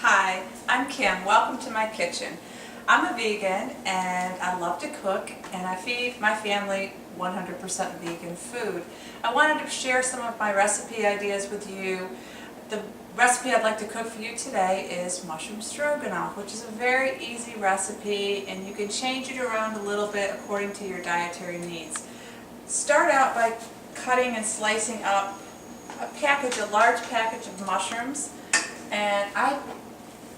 Hi, I'm Kim. Welcome to my kitchen. I'm a vegan and I love to cook and I feed my family 100% vegan food. I wanted to share some of my recipe ideas with you. The recipe I'd like to cook for you today is mushroom stroganoff, which is a very easy recipe and you can change it around a little bit according to your dietary needs. Start out by cutting and slicing up a large package of mushrooms, and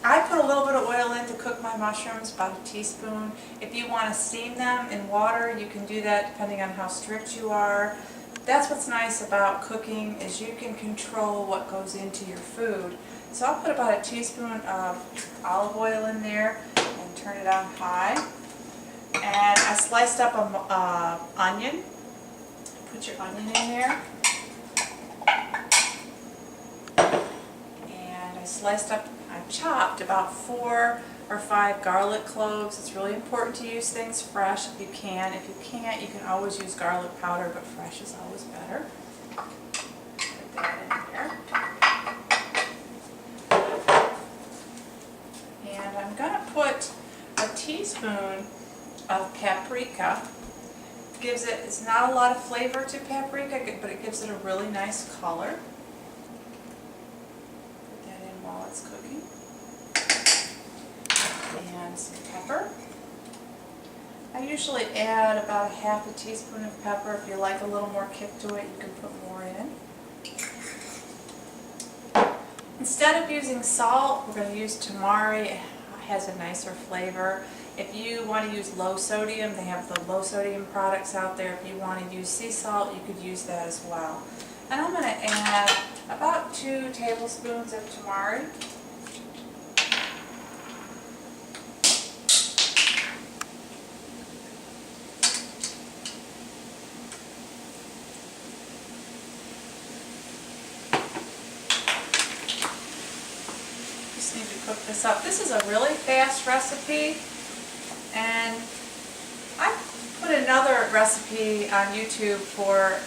I put a little bit of oil in to cook my mushrooms, about a teaspoon. If you want to steam them in water, you can do that depending on how strict you are. That's what's nice about cooking, is you can control what goes into your food. So I'll put about a teaspoon of olive oil in there and turn it on high. And I sliced up an onion. Put your onion in there. And I chopped about 4 or 5 garlic cloves. It's really important to use things fresh if you can. If you can't, you can always use garlic powder, but fresh is always better. Put that in there. And I'm going to put a teaspoon of paprika. It's not a lot of flavor to paprika, but it gives it a really nice color. While it's cooking. And some pepper. I usually add about half a teaspoon of pepper. If you like a little more kick to it, you can put more in. Instead of using salt, we're going to use tamari. It has a nicer flavor. If you want to use low sodium, they have the low sodium products out there. If you want to use sea salt, you could use that as well. And I'm going to add about 2 tablespoons of tamari. Just need to cook this up. This is a really fast recipe, and I put another recipe on YouTube for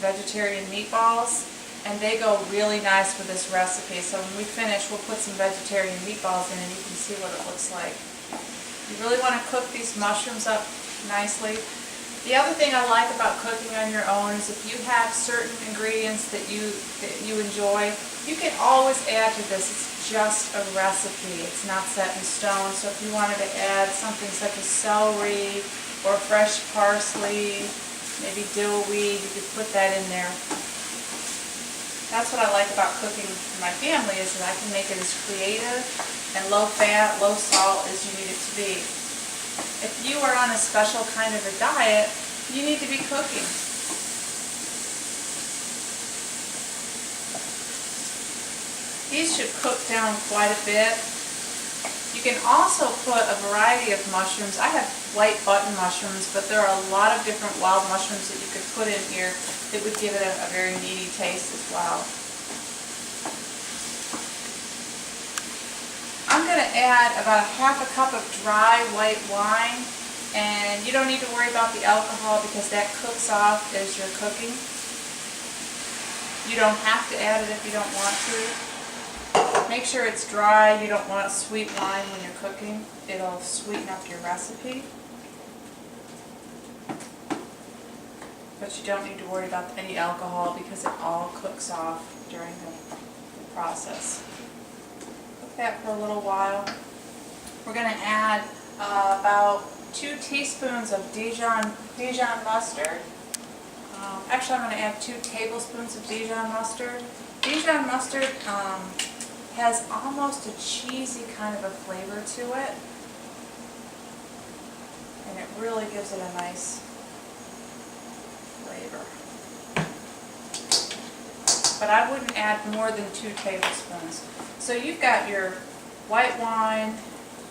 vegetarian meatballs, and they go really nice with this recipe. So when we finish, we'll put some vegetarian meatballs in and you can see what it looks like. You really want to cook these mushrooms up nicely. The other thing I like about cooking on your own is if you have certain ingredients that you enjoy, you can always add to this. It's just a recipe. It's not set in stone. So if you wanted to add something such as celery or fresh parsley, maybe dill weed, you could put that in there. That's what I like about cooking for my family, is that I can make it as creative and low fat, low salt as you need it to be. If you are on a special kind of a diet, you need to be cooking. These should cook down quite a bit. You can also put a variety of mushrooms. I have white button mushrooms, but there are a lot of different wild mushrooms that you could put in here that would give it a very meaty taste as well. I'm going to add about half a cup of dry white wine, and you don't need to worry about the alcohol because that cooks off as you're cooking. You don't have to add it if you don't want to. Make sure it's dry. You don't want sweet wine when you're cooking. It'll sweeten up your recipe. But you don't need to worry about any alcohol because it all cooks off during the process. Cook that for a little while. We're going to add about 2 teaspoons of Dijon mustard. Actually, I'm going to add 2 tablespoons of Dijon mustard. Dijon mustard has almost a cheesy kind of a flavor to it, and it really gives it a nice flavor. But I wouldn't add more than 2 tablespoons. So you've got your white wine,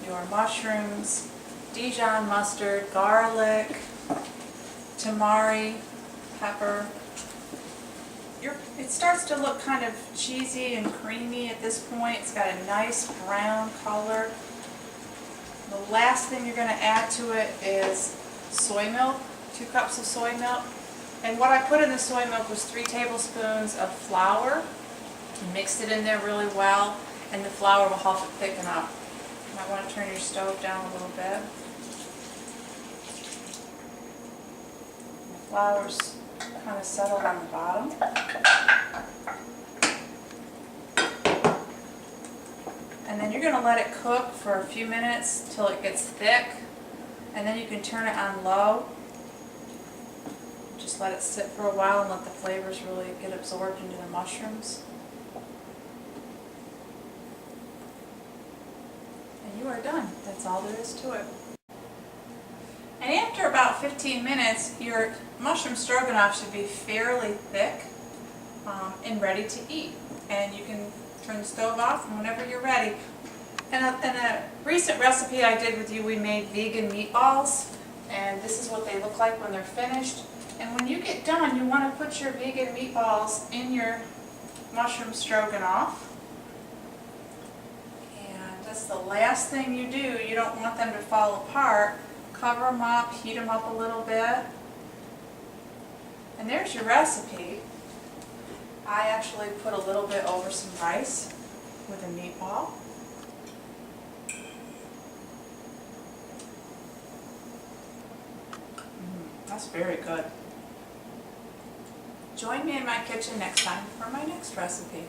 your mushrooms, Dijon mustard, garlic, tamari, pepper. It starts to look kind of cheesy and creamy at this point. It's got a nice brown color. The last thing you're going to add to it is soy milk, 2 cups of soy milk. And what I put in the soy milk was 3 tablespoons of flour. Mixed it in there really well. and the flour will help it thicken up. You might want to turn your stove down a little bit. The flour's kind of settled on the bottom. And then you're going to let it cook for a few minutes till it gets thick, and then you can turn it on low. Just let it sit for a while and let the flavors really get absorbed into the mushrooms. And you are done. That's all there is to it. And after about 15 minutes, your mushroom stroganoff should be fairly thick and ready to eat. And you can turn the stove off whenever you're ready. In a recent recipe I did with you, we made vegan meatballs, and this is what they look like when they're finished. And when you get done, you want to put your vegan meatballs in your mushroom stroganoff. And that's the last thing you do. You don't want them to fall apart. Cover them up, heat them up a little bit. And there's your recipe. I actually put a little bit over some rice with a meatball. That's very good. Join me in my kitchen next time for my next recipe.